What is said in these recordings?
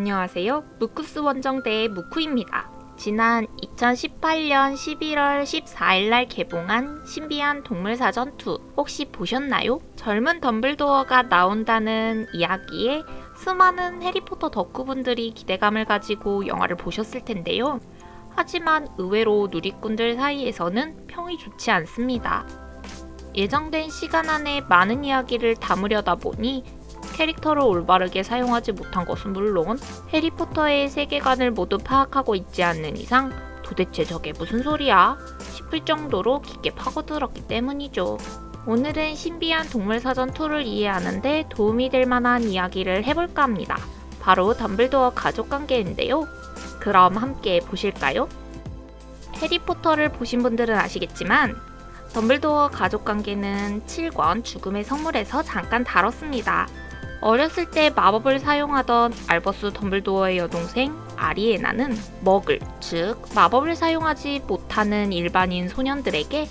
안녕하세요. 무쿠스 원정대의 무쿠입니다. 지난 2018년 11월 14일날 개봉한 신비한 동물사전 2 혹시 보셨나요? 젊은 덤블도어가 나온다는 이야기에 수많은 해리포터 덕후분들이 기대감을 가지고 영화를 보셨을 텐데요. 하지만 의외로 누리꾼들 사이에서는 평이 좋지 않습니다. 예정된 시간 안에 많은 이야기를 담으려다 보니 캐릭터를 올바르게 사용하지 못한 것은 물론 해리포터의 세계관을 모두 파악하고 있지 않는 이상 도대체 저게 무슨 소리야? 싶을 정도로 깊게 파고들었기 때문이죠. 오늘은 신비한 동물사전 2를 이해하는데 도움이 될 만한 이야기를 해볼까 합니다. 바로 덤블도어 가족관계인데요. 그럼 함께 보실까요? 해리포터를 보신 분들은 아시겠지만 덤블도어 가족관계는 7권 죽음의 성물에서 잠깐 다뤘습니다. 어렸을 때 마법을 사용하던 알버스 덤블도어의 여동생 아리에나는 머글, 즉 마법을 사용하지 못하는 일반인 소년들에게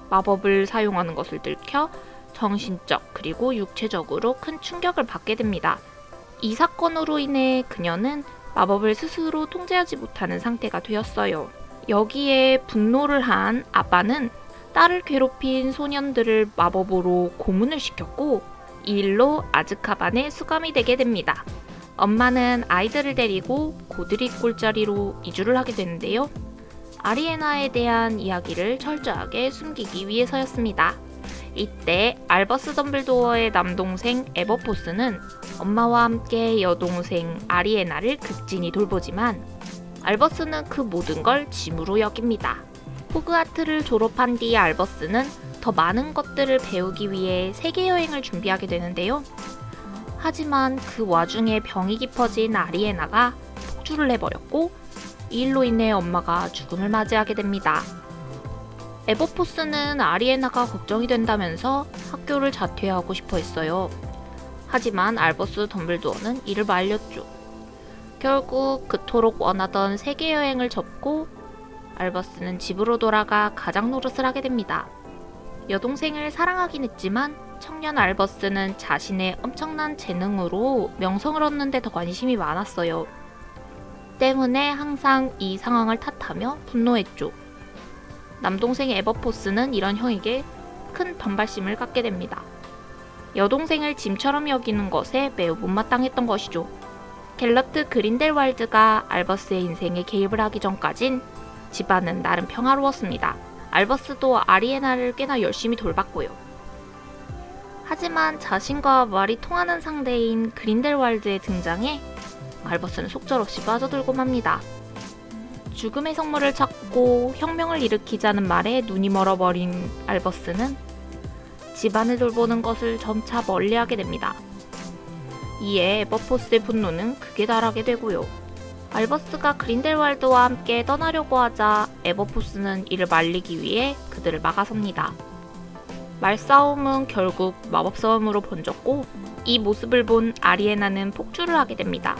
마법을 사용하는 것을 들켜 정신적 그리고 육체적으로 큰 충격을 받게 됩니다. 이 사건으로 인해 그녀는 마법을 스스로 통제하지 못하는 상태가 되었어요. 여기에 분노를 한 아빠는 딸을 괴롭힌 소년들을 마법으로 고문을 시켰고 이 일로 아즈카반에 수감이 되게 됩니다. 엄마는 아이들을 데리고 고드리 꿀자리로 이주를 하게 되는데요. 아리에나에 대한 이야기를 철저하게 숨기기 위해서였습니다. 이때 알버스 덤블도어의 남동생 에버포스는 엄마와 함께 여동생 아리에나를 극진히 돌보지만 알버스는 그 모든 걸 짐으로 여깁니다. 호그와트를 졸업한 뒤 알버스는 더 많은 것들을 배우기 위해 세계여행을 준비하게 되는데요. 하지만 그 와중에 병이 깊어진 아리에나가 폭주를 해버렸고 이 일로 인해 엄마가 죽음을 맞이하게 됩니다. 에버포스는 아리에나가 걱정이 된다면서 학교를 자퇴하고 싶어 했어요. 하지만 알버스 덤블도어는 이를 말렸죠. 결국 그토록 원하던 세계여행을 접고 알버스는 집으로 돌아가 가장 노릇을 하게 됩니다. 여동생을 사랑하긴 했지만 청년 알버스는 자신의 엄청난 재능으로 명성을 얻는 데 더 관심이 많았어요. 때문에 항상 이 상황을 탓하며 분노했죠. 남동생 에버포스는 이런 형에게 큰 반발심을 갖게 됩니다. 여동생을 짐처럼 여기는 것에 매우 못마땅했던 것이죠. 갤러트 그린델왈드가 알버스의 인생에 개입을 하기 전까진 집안은 나름 평화로웠습니다. 알버스도 아리에나를 꽤나 열심히 돌봤고요. 하지만 자신과 말이 통하는 상대인 그린델왈드의 등장에 알버스는 속절없이 빠져들고 맙니다. 죽음의 성물을 찾고 혁명을 일으키자는 말에 눈이 멀어버린 알버스는 집안을 돌보는 것을 점차 멀리하게 됩니다. 이에 에버포스의 분노는 극에 달하게 되고요. 알버스가 그린델왈드와 함께 떠나려고 하자 에버포스는 이를 말리기 위해 그들을 막아섭니다. 말싸움은 결국 마법싸움으로 번졌고 이 모습을 본 아리에나는 폭주를 하게 됩니다.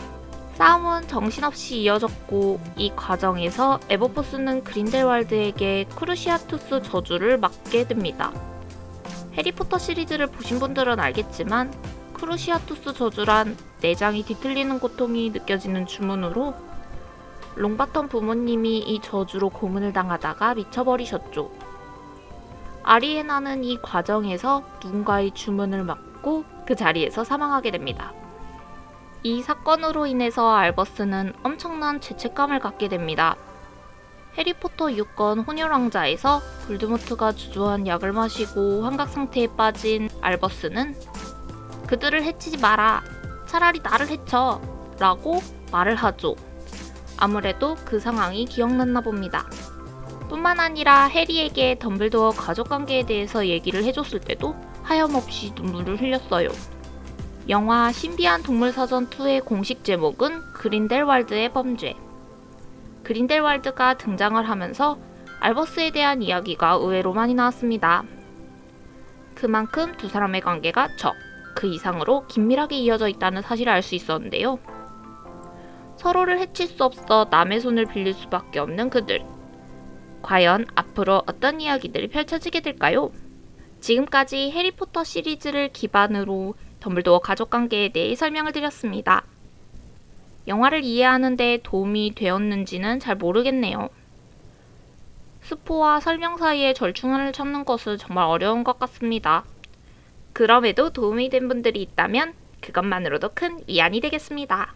싸움은 정신없이 이어졌고 이 과정에서 에버포스는 그린델왈드에게 크루시아투스 저주를 맞게 됩니다. 해리포터 시리즈를 보신 분들은 알겠지만 크루시아투스 저주란 내장이 뒤틀리는 고통이 느껴지는 주문으로 롱바텀 부모님이 이 저주로 고문을 당하다가 미쳐버리셨죠. 아리에나는 이 과정에서 누군가의 주문을 맞고 그 자리에서 사망하게 됩니다. 이 사건으로 인해서 알버스는 엄청난 죄책감을 갖게 됩니다. 해리포터 6권 혼혈왕자에서 볼드모트가 주조한 약을 마시고 환각 상태에 빠진 알버스는 그들을 해치지 마라. 차라리 나를 해쳐. 라고 말을 하죠. 아무래도 그 상황이 기억났나 봅니다. 뿐만 아니라 해리에게 덤블도어 가족관계에 대해서 얘기를 해줬을 때도 하염없이 눈물을 흘렸어요. 영화 신비한 동물사전 2의 공식 제목은 그린델왈드의 범죄. 그린델왈드가 등장을 하면서 알버스에 대한 이야기가 의외로 많이 나왔습니다. 그만큼 두 사람의 관계가 그 이상으로 긴밀하게 이어져 있다는 사실을 알 수 있었는데요. 서로를 해칠 수 없어 남의 손을 빌릴 수밖에 없는 그들. 과연 앞으로 어떤 이야기들이 펼쳐지게 될까요? 지금까지 해리포터 시리즈를 기반으로 덤블도어 가족관계에 대해 설명을 드렸습니다. 영화를 이해하는 데 도움이 되었는지는 잘 모르겠네요. 스포와 설명 사이의 절충안을 찾는 것은 정말 어려운 것 같습니다. 그럼에도 도움이 된 분들이 있다면 그것만으로도 큰 위안이 되겠습니다.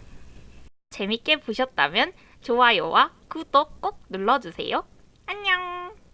재밌게 보셨다면 좋아요와 구독 꼭 눌러주세요. 안녕!